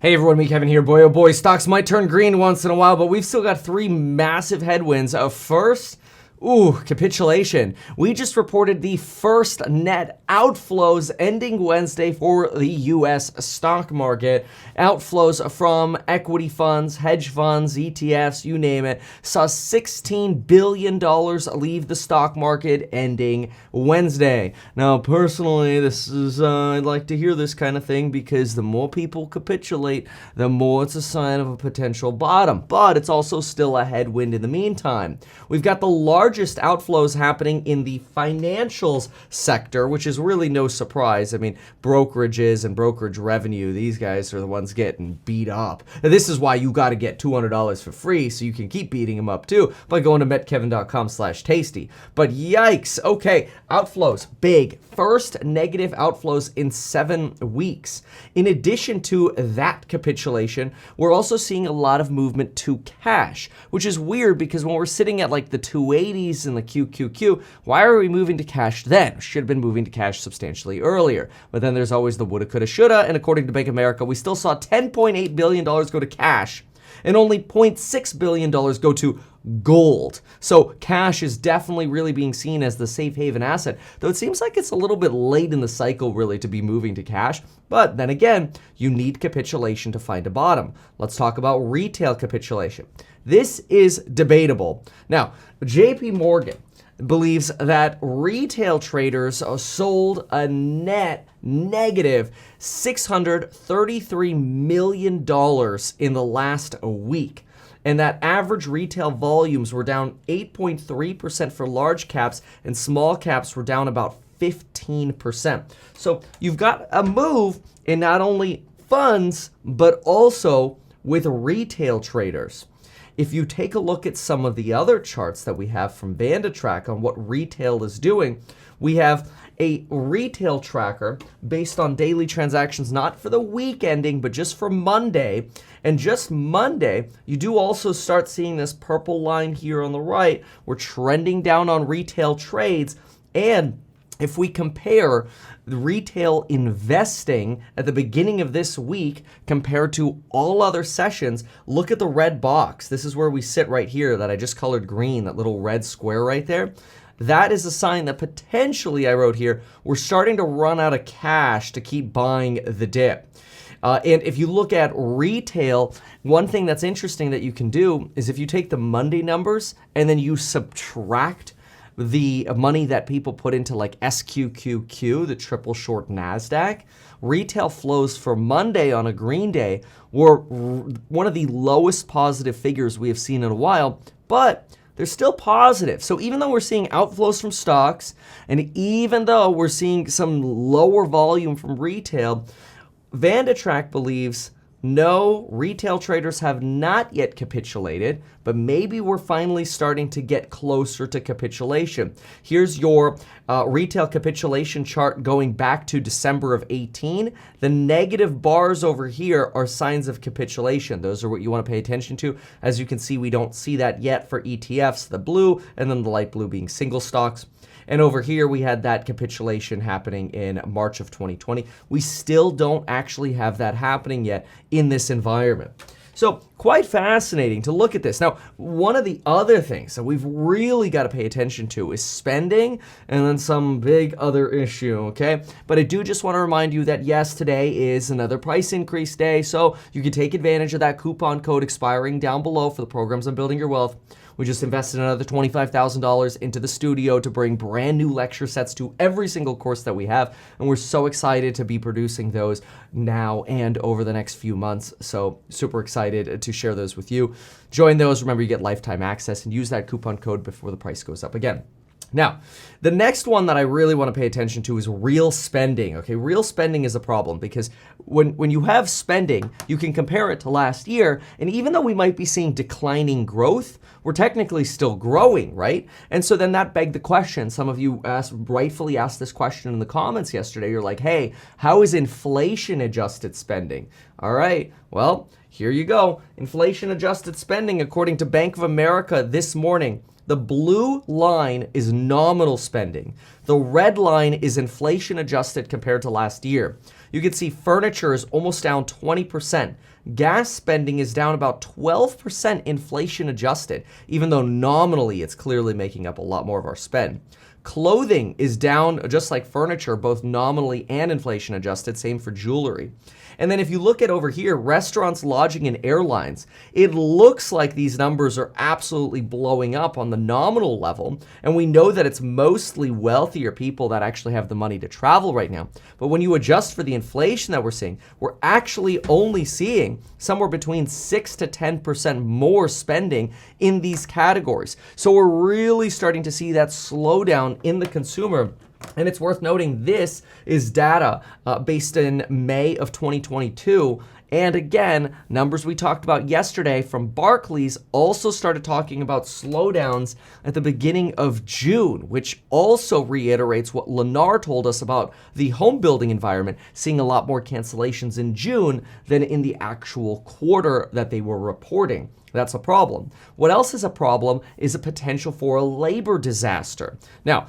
Hey everyone, me Kevin here. Boy oh boy, stocks might turn green once in a while, but we've still got three massive headwinds. First, capitulation. We just reported the first net outflows ending Wednesday for the US stock market. Outflows from equity funds, hedge funds, ETFs, you name it, saw $16 billion leave the stock market ending Wednesday. Now, personally, I'd like to hear this kind of thing because the more people capitulate, the more it's a sign of a potential bottom. But it's also still a headwind in the meantime. We've got the largest outflows happening in the financials sector, which is really no surprise. I mean, brokerages and brokerage revenue, these guys are the ones getting beat up. Now, this is why you got to get $200 for free so you can keep beating them up too by going to metkevin.com/tasty. But yikes. Okay, outflows, big. First negative outflows in 7 weeks. In addition to that capitulation, we're also seeing a lot of movement to cash, which is weird because when we're sitting at like the 280s and the QQQ, why are we moving to cash then? Should have been moving to cash substantially earlier. But then there's always the woulda, coulda, shoulda, and according to Bank of America, we still saw $10.8 billion go to cash and only $0.6 billion go to gold. So cash is definitely really being seen as the safe haven asset, though it seems like it's a little bit late in the cycle really to be moving to cash. But then again, you need capitulation to find a bottom. Let's talk about retail capitulation. This is debatable. Now, JP Morgan believes that retail traders sold a net negative $633 million in the last week. And that average retail volumes were down 8.3% for large caps, and small caps were down about 15%. So you've got a move in not only funds, but also with retail traders. If you take a look at some of the other charts that we have from VandaTrack on what retail is doing, we have a retail tracker based on daily transactions, not for the week ending, but just for Monday. And just Monday, you do also start seeing this purple line here on the right. We're trending down on retail trades. And if we compare the retail investing at the beginning of this week compared to all other sessions, look at the red box. This is where we sit right here that I just colored green, that little red square right there. That is a sign that potentially, I wrote here, we're starting to run out of cash to keep buying the dip. And if you look at retail, one thing that's interesting that you can do is if you take the Monday numbers and then you subtract the money that people put into like SQQQ, the triple short NASDAQ, retail flows for Monday on a green day were one of the lowest positive figures we have seen in a while, but they're still positive. So even though we're seeing outflows from stocks, and even though we're seeing some lower volume from retail, VandaTrack believes no, retail traders have not yet capitulated, but maybe we're finally starting to get closer to capitulation. Here's your retail capitulation chart going back to December of 18. The negative bars over here are signs of capitulation. Those are what you want to pay attention to. As you can see, we don't see that yet for ETFs, the blue, and then the light blue being single stocks. And over here, we had that capitulation happening in March of 2020. We still don't actually have that happening yet in this environment. So quite fascinating to look at this. Now, one of the other things that we've really got to pay attention to is spending and then some big other issue, okay? But I do just want to remind you that yes, today is another price increase day, so you can take advantage of that coupon code expiring down below for the programs on building your wealth. We just invested another $25,000 into the studio to bring brand new lecture sets to every single course that we have. And we're so excited to be producing those now and over the next few months. So super excited to share those with you. Join those. Remember, you get lifetime access and use that coupon code before the price goes up again. Now, the next one that I really want to pay attention to is real spending. Okay, real spending is a problem because when you have spending, you can compare it to last year. And even though we might be seeing declining growth, we're technically still growing, right? And so then that begged the question. Some of you rightfully asked this question in the comments yesterday. You're like, hey, how is inflation adjusted spending? All right, well, here you go. Inflation adjusted spending, according to Bank of America this morning, The blue line is nominal spending. The red line is inflation adjusted compared to last year. You can see furniture is almost down 20%. Gas spending is down about 12% inflation adjusted, even though nominally it's clearly making up a lot more of our spend. Clothing is down just like furniture, both nominally and inflation adjusted, same for jewelry. And then if you look at over here, restaurants, lodging, and airlines, it looks like these numbers are absolutely blowing up on the nominal level. And we know that it's mostly wealthier people that actually have the money to travel right now. But when you adjust for the inflation that we're seeing, we're actually only seeing somewhere between 6 to 10% more spending in these categories. So we're really starting to see that slowdown in the consumer. And it's worth noting this is data based in May of 2022. And again, numbers we talked about yesterday from Barclays also started talking about slowdowns at the beginning of June, which also reiterates what Lennar told us about the home building environment, seeing a lot more cancellations in June than in the actual quarter that they were reporting. That's a problem. What else is a problem is a potential for a labor disaster. Now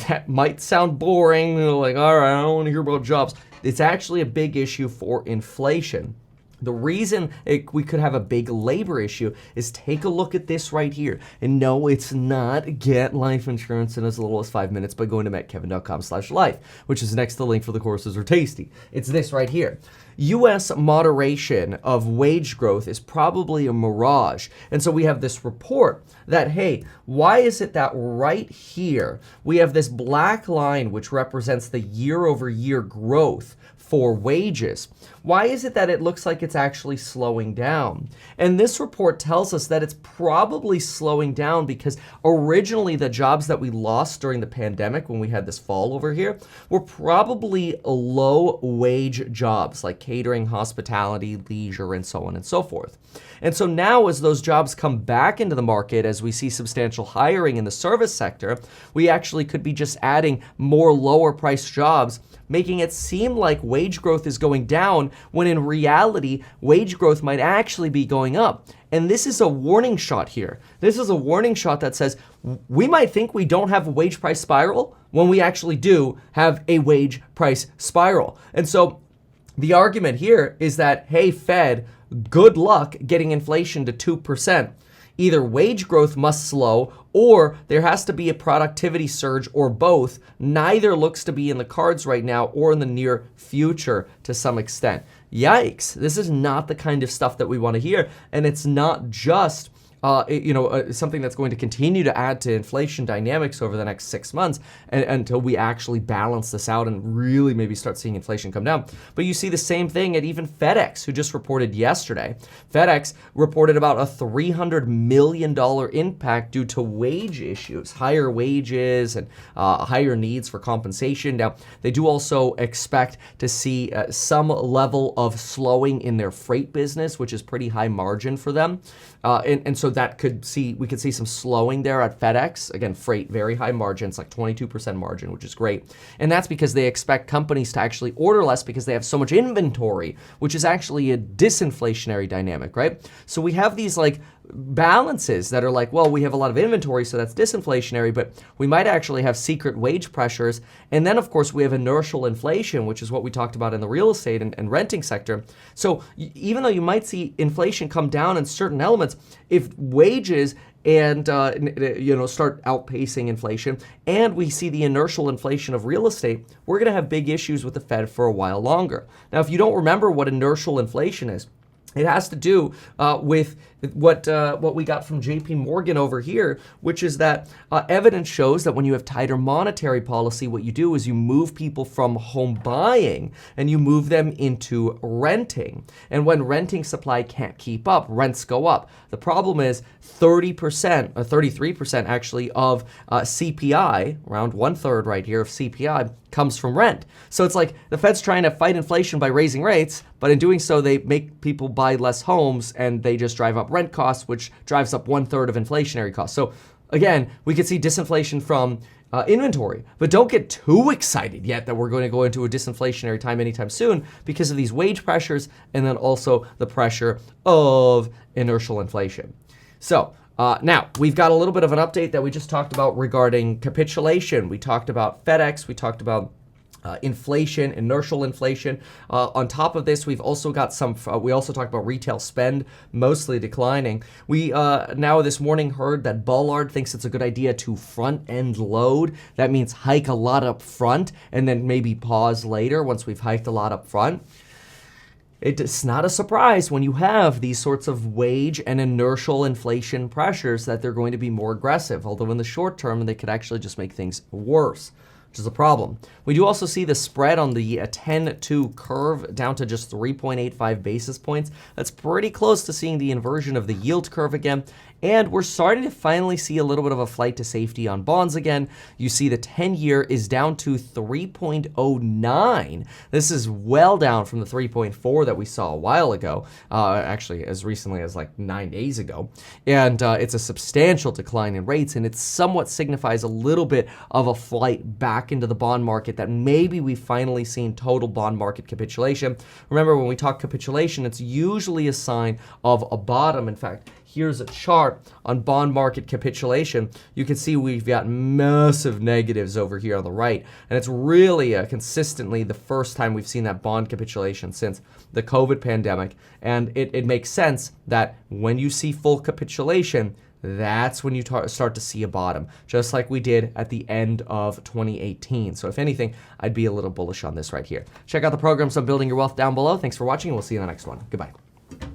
that might sound boring, like, all right, I don't want to hear about jobs. It's actually a big issue for inflation. The reason we could have a big labor issue is take a look at this right here. And no, it's not get life insurance in as little as 5 minutes by going to mettkevin.com/life, which is next to the link for the courses are tasty. It's this right here. U.S. moderation of wage growth is probably a mirage. And so we have this report that, hey, why is it that right here we have this black line which represents the year-over-year growth for wages? Why is it that it looks like it's actually slowing down? And this report tells us that it's probably slowing down because originally the jobs that we lost during the pandemic when we had this fall over here were probably low wage jobs like catering, hospitality, leisure, and so on and so forth. And so now as those jobs come back into the market, as we see substantial hiring in the service sector, we actually could be just adding more lower priced jobs, making it seem like wage growth is going down when in reality, wage growth might actually be going up. And this is a warning shot here. This is a warning shot that says we might think we don't have a wage price spiral when we actually do have a wage price spiral. And so the argument here is that, hey, Fed, good luck getting inflation to 2%. Either wage growth must slow or there has to be a productivity surge or both. Neither looks to be in the cards right now or in the near future to some extent. Yikes, this is not the kind of stuff that we want to hear. And it's not just something that's going to continue to add to inflation dynamics over the next 6 months until we actually balance this out and really maybe start seeing inflation come down. But you see the same thing at even FedEx, who just reported yesterday. FedEx reported about a $300 million impact due to wage issues, higher wages and higher needs for compensation. Now, they do also expect to see some level of slowing in their freight business, which is pretty high margin for them. And so we could see some slowing there at FedEx. Again, freight, very high margins, like 22% margin, which is great. And that's because they expect companies to actually order less because they have so much inventory, which is actually a disinflationary dynamic, right? So we have these like balances that are like, well, we have a lot of inventory, so that's disinflationary, but we might actually have secret wage pressures. And then, of course, we have inertial inflation, which is what we talked about in the real estate and renting sector. So even though you might see inflation come down in certain elements, if wages and start outpacing inflation, and we see the inertial inflation of real estate, we're going to have big issues with the Fed for a while longer. Now, if you don't remember what inertial inflation is, it has to do with what we got from JP Morgan over here, which is that evidence shows that when you have tighter monetary policy, what you do is you move people from home buying and you move them into renting. And when renting supply can't keep up, rents go up. The problem is 30% or 33% actually of CPI, around 1/3 right here of CPI, comes from rent. So it's like the Fed's trying to fight inflation by raising rates, but in doing so, they make people buy less homes and they just drive up rent costs, which drives up 1/3 of inflationary costs. So again, we could see disinflation from inventory, but don't get too excited yet that we're going to go into a disinflationary time anytime soon because of these wage pressures and then also the pressure of inertial inflation. So Now, we've got a little bit of an update that we just talked about regarding capitulation. We talked about FedEx. We talked about inflation, inertial inflation. On top of this, we've also got we also talked about retail spend mostly declining. We now this morning heard that Bullard thinks it's a good idea to front end load. That means hike a lot up front and then maybe pause later once we've hiked a lot up front. It's not a surprise when you have these sorts of wage and inertial inflation pressures that they're going to be more aggressive, although in the short term, they could actually just make things worse, which is a problem. We do also see the spread on the 10-2 curve down to just 3.85 basis points. That's pretty close to seeing the inversion of the yield curve again. And we're starting to finally see a little bit of a flight to safety on bonds again. You see the 10-year is down to 3.09. This is well down from the 3.4 that we saw a while ago, actually as recently as like 9 days ago. And it's a substantial decline in rates, and it somewhat signifies a little bit of a flight back into the bond market that maybe we've finally seen total bond market capitulation. Remember, when we talk capitulation, it's usually a sign of a bottom. In fact, here's a chart on bond market capitulation. You can see we've got massive negatives over here on the right. And it's really consistently the first time we've seen that bond capitulation since the COVID pandemic. And it makes sense that when you see full capitulation, that's when you start to see a bottom, just like we did at the end of 2018. So if anything, I'd be a little bullish on this right here. Check out the programs on building your wealth down below. Thanks for watching, and we'll see you in the next one. Goodbye.